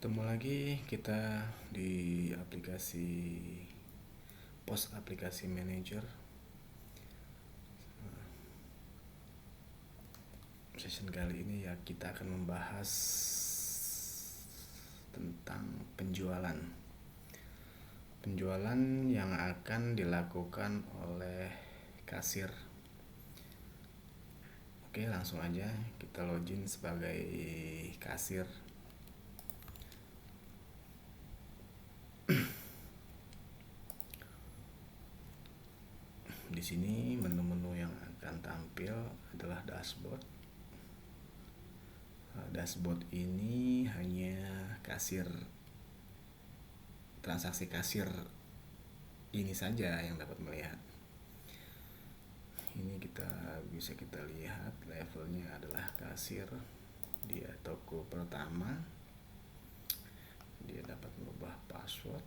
Ketemu lagi kita di aplikasi Post Aplikasi Manager. Session kali ini ya kita akan membahas tentang penjualan. Penjualan yang akan dilakukan oleh kasir. Oke, langsung aja kita login sebagai kasir. Di sini menu-menu yang akan tampil adalah dashboard. Dashboard ini hanya kasir, transaksi kasir ini saja yang dapat melihat. Ini bisa kita lihat levelnya adalah kasir. Dia toko pertama. Dia dapat merubah password,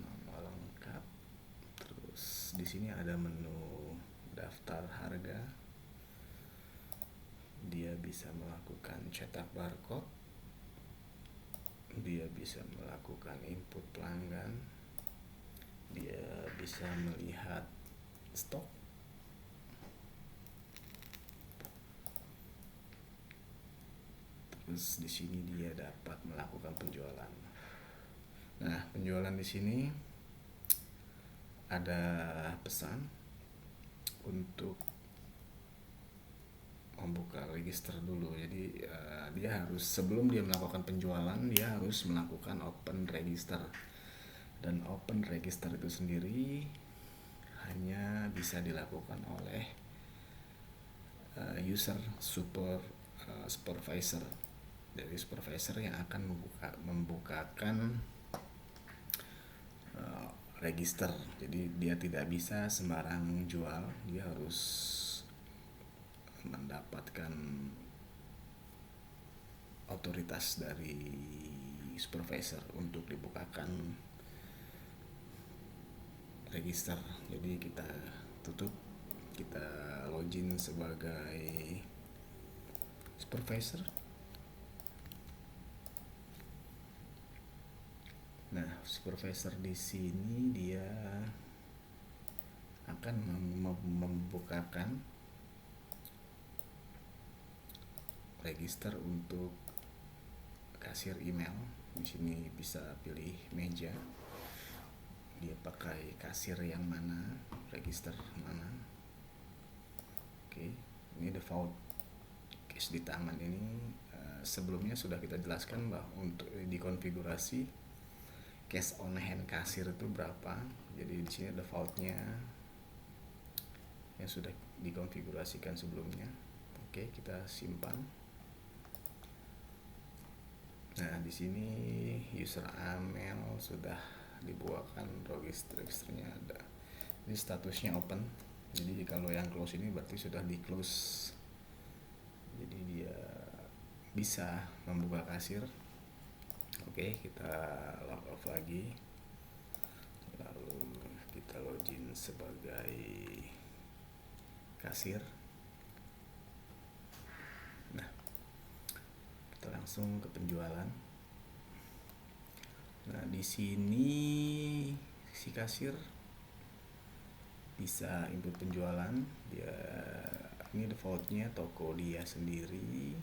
nama lengkap. Terus di sini ada menu daftar harga. Dia bisa melakukan cetak barcode. Dia bisa melakukan input pelanggan. Dia bisa melihat stok. Terus di sini dia dapat melakukan penjualan. Nah, penjualan di sini ada pesan untuk membuka register dulu. Jadi dia harus, sebelum dia melakukan penjualan, dia harus melakukan open register. Dan open register itu sendiri hanya bisa dilakukan oleh user supervisor. Dari supervisor yang akan membukakan register. Jadi dia tidak bisa sembarang jual, dia harus mendapatkan otoritas dari supervisor untuk dibukakan register. Jadi kita tutup, kita login sebagai supervisor. Nah, supervisor di sini dia akan membukakan register untuk kasir email. Di sini bisa pilih meja. Dia pakai kasir yang mana, register mana. Oke, ini default cash di tangan ini. Sebelumnya sudah kita jelaskan bahwa untuk dikonfigurasi cash on hand kasir itu berapa. Jadi di sini defaultnya yang sudah dikonfigurasikan sebelumnya. Oke, kita simpan. Nah, di sini user email sudah dibuatkan, registernya ada. Ini statusnya open. Jadi kalau yang close ini berarti sudah di close. Jadi dia bisa membuka kasir. Oke, kita log off lagi. Lalu kita login sebagai kasir. Nah, kita langsung ke penjualan. Nah, di sini si kasir bisa input penjualan. Ini defaultnya toko dia sendiri.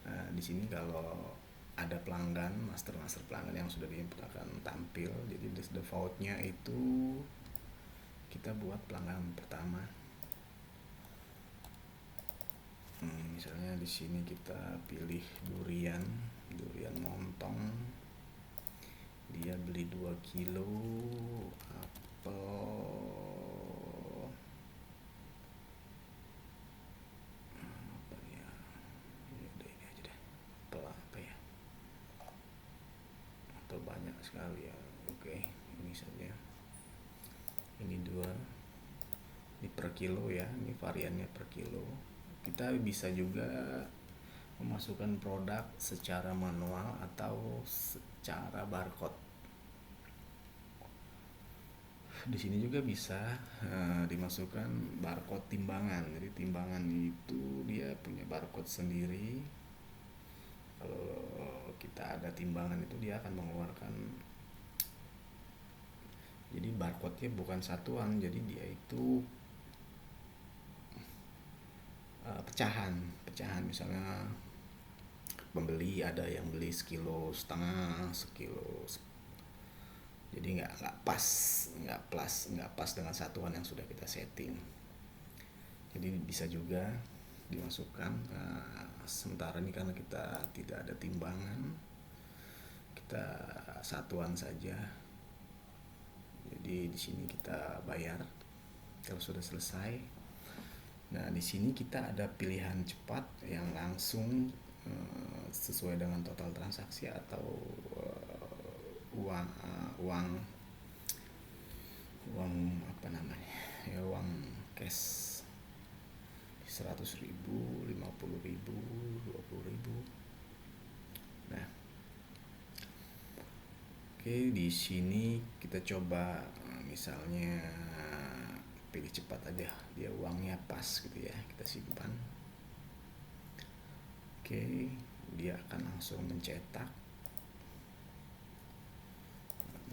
Nah, di sini kalau ada pelanggan, master pelanggan yang sudah diinput akan tampil. Jadi defaultnya itu kita buat pelanggan pertama. Misalnya di sini kita pilih durian montong. Dia beli 2 kilo. Apel apa ya? Ini aja deh. Apel apa ya? Atau banyak sekali ya. Oke, ini saja. Ini 2. Ini per kilo ya. Ini variannya per kilo. Kita bisa juga memasukkan produk secara manual atau secara barcode. Di sini juga bisa dimasukkan barcode timbangan. Jadi timbangan itu dia punya barcode sendiri. Kalau kita ada timbangan itu dia akan mengeluarkan, jadi barcode-nya bukan satuan, jadi dia itu pecahan. Misalnya pembeli ada yang beli sekilo setengah, sekilo, jadi nggak pas dengan satuan yang sudah kita setting. Jadi bisa juga dimasukkan. Sementara ini karena kita tidak ada timbangan, kita satuan saja. Jadi di sini kita bayar kalau sudah selesai. Nah, di sini kita ada pilihan cepat yang langsung sesuai dengan total transaksi atau uang apa namanya ya, uang cash 100.000, 50.000, 20.000. Nah, oke, di sini kita coba misalnya pilih cepat aja, dia uangnya pas gitu ya, kita simpan. Oke, dia akan langsung mencetak.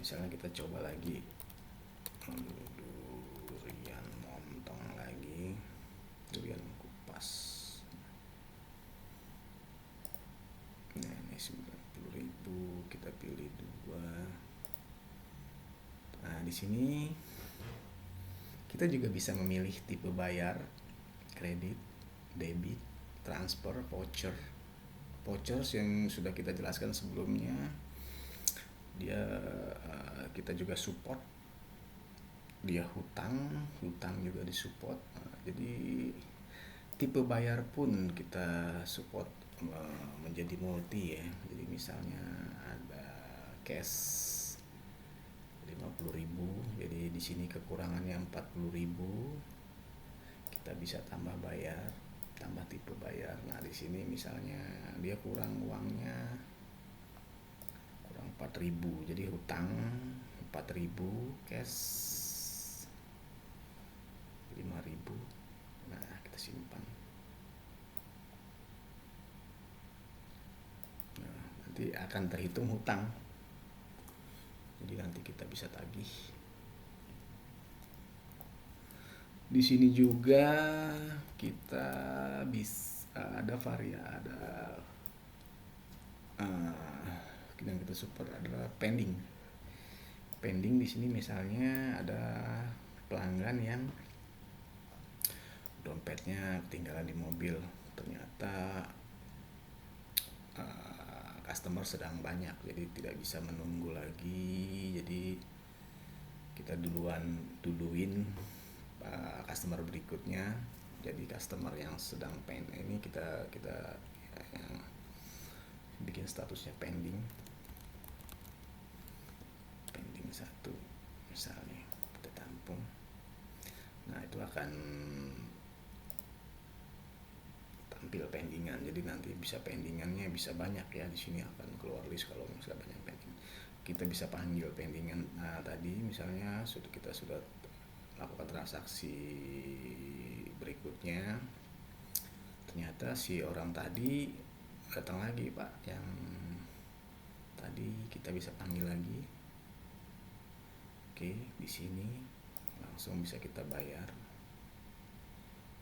Misalnya kita coba lagi durian montong lagi, durian kupas. Nah, ini 90.000, kita pilih 2. Nah, di sini kita juga bisa memilih tipe bayar, kredit, debit, transfer, voucher. Vouchers yang sudah kita jelaskan sebelumnya, dia kita juga support. Dia hutang juga disupport. Jadi tipe bayar pun kita support menjadi multi ya. Jadi misalnya ada cash 50.000, jadi di sini kekurangannya 40.000, kita bisa tambah bayar, tambah tipe bayar. Nah, di sini misalnya dia kurang uangnya, kurang 4.000, jadi hutang 4.000, cash 5.000. Nah, kita simpan. Nah, nanti akan terhitung hutang, jadi nanti kita bisa tagih. Di sini juga kita bisa ada yang kita support adalah pending. Pending di sini misalnya ada pelanggan yang dompetnya ketinggalan di mobil, ternyata customer sedang banyak, jadi tidak bisa menunggu lagi, jadi kita duluin customer berikutnya. Jadi customer yang sedang ini kita yang bikin statusnya pending 1 misalnya, kita tampung. Nah, itu akan tampil pendingan, jadi nanti bisa pendingannya bisa banyak ya. Di sini akan keluar list kalau misalnya banyak pending. Kita bisa panggil pendingan. Nah, tadi misalnya kita sudah lakukan transaksi berikutnya, ternyata si orang tadi datang lagi, Pak, yang tadi kita bisa panggil lagi. Oke, di sini langsung bisa kita bayar.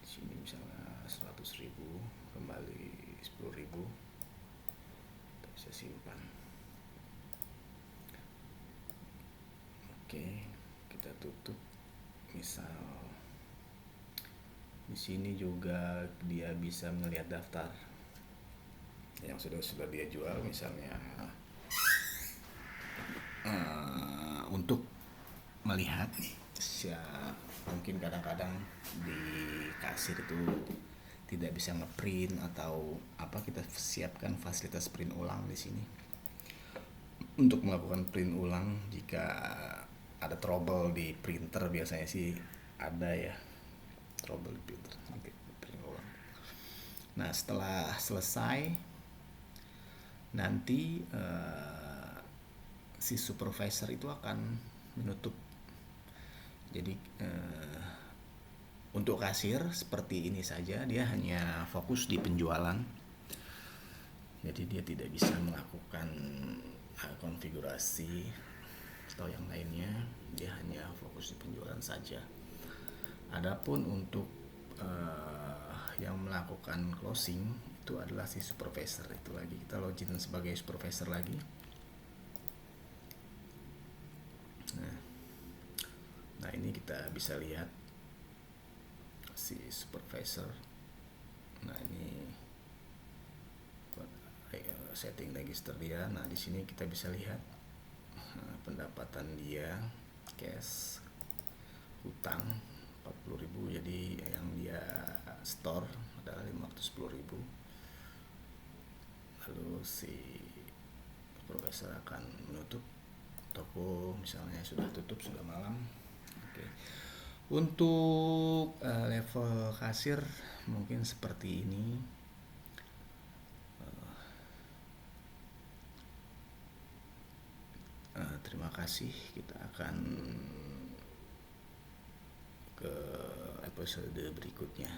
Di sini misalnya 100.000 kembali 10.000, kita bisa simpan. Oke, kita tutup. Misal di sini juga dia bisa melihat daftar yang sudah dia jual, misalnya untuk melihat nih, mungkin kadang-kadang di kasir itu tidak bisa ngeprint atau apa, kita siapkan fasilitas print ulang di sini untuk melakukan print ulang jika ada trouble di printer. Biasanya sih ada ya trouble di printer, nanti print ulang. Nah, setelah selesai nanti si supervisor itu akan menutup. Jadi untuk kasir seperti ini saja, dia hanya fokus di penjualan. Jadi dia tidak bisa melakukan konfigurasi atau yang lainnya, dia hanya fokus di penjualan saja. Adapun untuk yang melakukan closing itu adalah si supervisor itu lagi. Kita login sebagai supervisor lagi. Nah ini kita bisa lihat si supervisor. Nah ini setting register dia. Nah di sini kita bisa lihat pendapatan dia, cash, hutang 40.000, jadi yang dia store adalah 510.000. Lalu si supervisor akan menutup toko, misalnya sudah tutup, sudah malam. Oke. Untuk level kasir mungkin seperti ini. Terima kasih. Kita akan ke episode berikutnya.